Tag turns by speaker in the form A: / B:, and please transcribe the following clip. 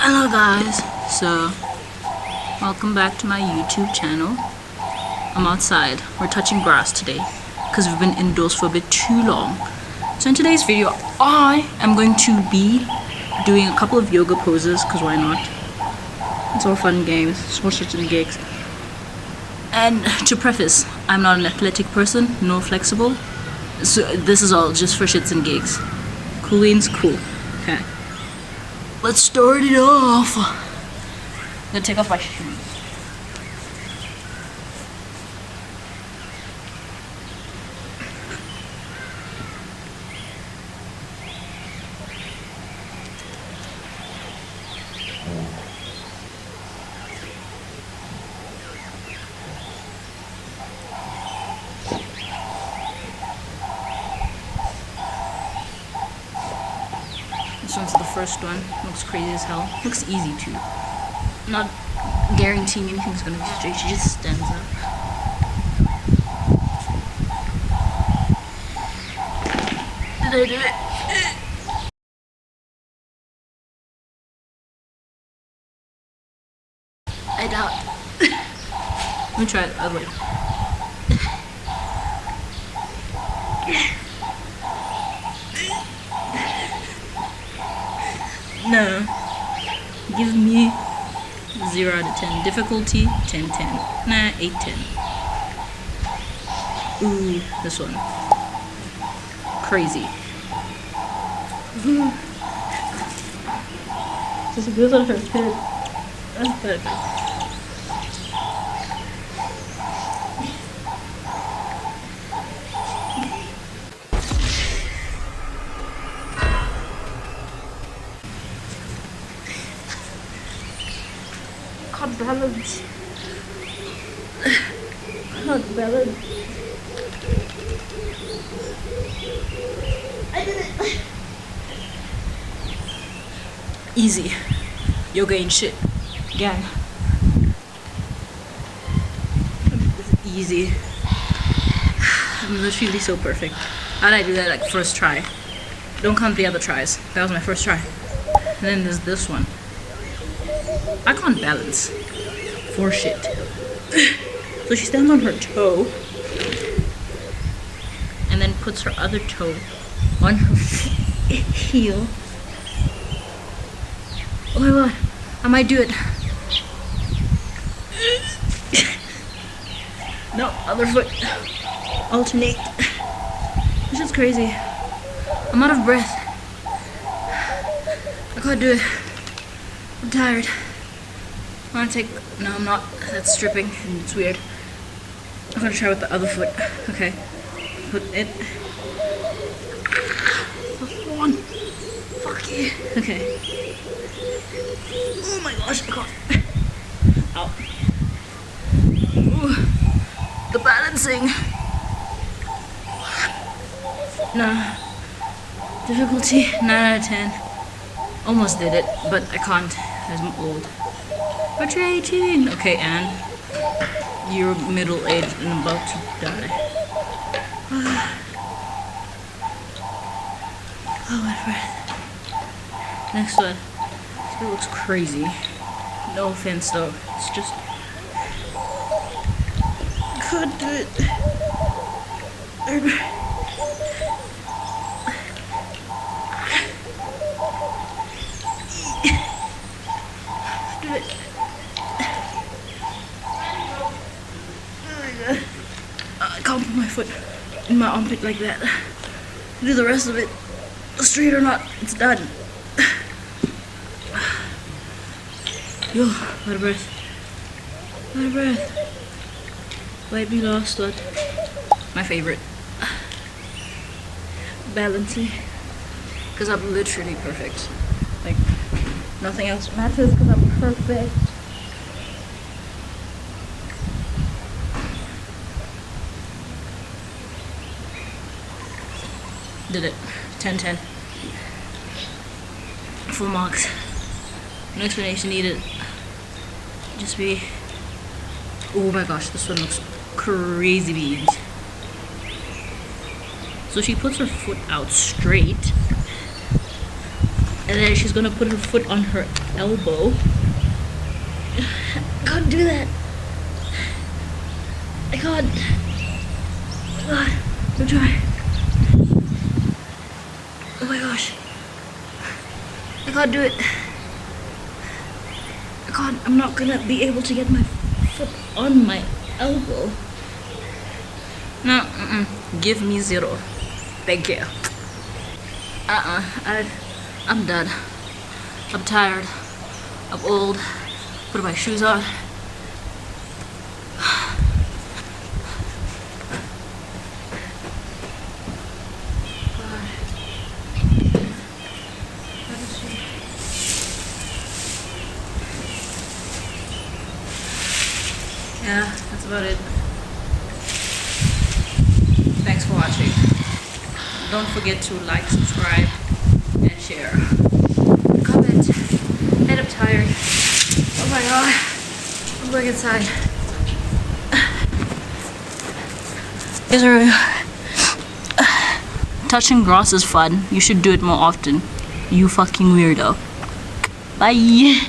A: Hello guys, so welcome back to my YouTube channel. I'm outside, we're touching grass today because we've been indoors for a bit too long. So in today's video I am going to be doing a couple of yoga poses because why not? It's all fun and games, small shits and gigs. And to preface, I'm not an athletic person, nor flexible, so this is all just for shits and gigs. Cool means cool. Okay. Let's start it off. I'm gonna take off my shoes. This one's the first one. Looks crazy as hell. Looks easy too. Not guaranteeing anything's gonna be straight. She just stands up. Did I do it? I doubt. Let me try it the other way. No. Give me 0 out of 10. Difficulty 10 10. Nah, 8 10. Ooh, this one. Crazy. Just goes on her head. That's perfect. Can't balance. Can't balance. I did it. Easy. Yoga ain't shit. Gang. This is easy. I'm literally so perfect. How did I do that like first try? Don't count the other tries. That was my first try. And then there's this one. I can't balance for shit. So she stands on her toe and then puts her other toe on her heel. Oh my god, I might do it. No, other foot. Alternate. This is crazy. I'm out of breath. I can't do it. I'm tired. I'm gonna take. No, I'm not. That's stripping and it's weird. I'm gonna try with the other foot. Okay. Put it. One. Fuck yeah. Okay. Oh my gosh, I can't. Ow. Ooh. The balancing. Nah. Difficulty 9 out of 10. Almost did it, but I can't as I'm old. But you're 18. Okay, and you're middle-aged and about to die. Oh, my breath. Next one. This one looks crazy. No offense, though. It's just... I can't do it. Do it. I can't put my foot in my armpit like that. Do the rest of it straight or not, it's done. Yo, out of breath. Out of breath. Might be lost one. My favorite. Balancing. Because I'm literally perfect. Like, nothing else matters because I'm perfect. Did it. 10 10. Full marks. No explanation needed. Just be. Oh my gosh, this one looks crazy big. So she puts her foot out straight And then she's gonna put her foot on her elbow. I can't do that. I can't. Oh my god. I'll try. Oh my gosh. I can't do it. I can't. I'm not gonna be able to get my foot on my elbow. No, give me 0. Thank you. I'm done. I'm tired. I'm old. Put my shoes on. Yeah, that's about it. Thanks for watching. Don't forget to like, subscribe, and share. Comment. And I'm tired. Oh my god. I'm going inside. Touching grass is fun. You should do it more often. You fucking weirdo. Bye.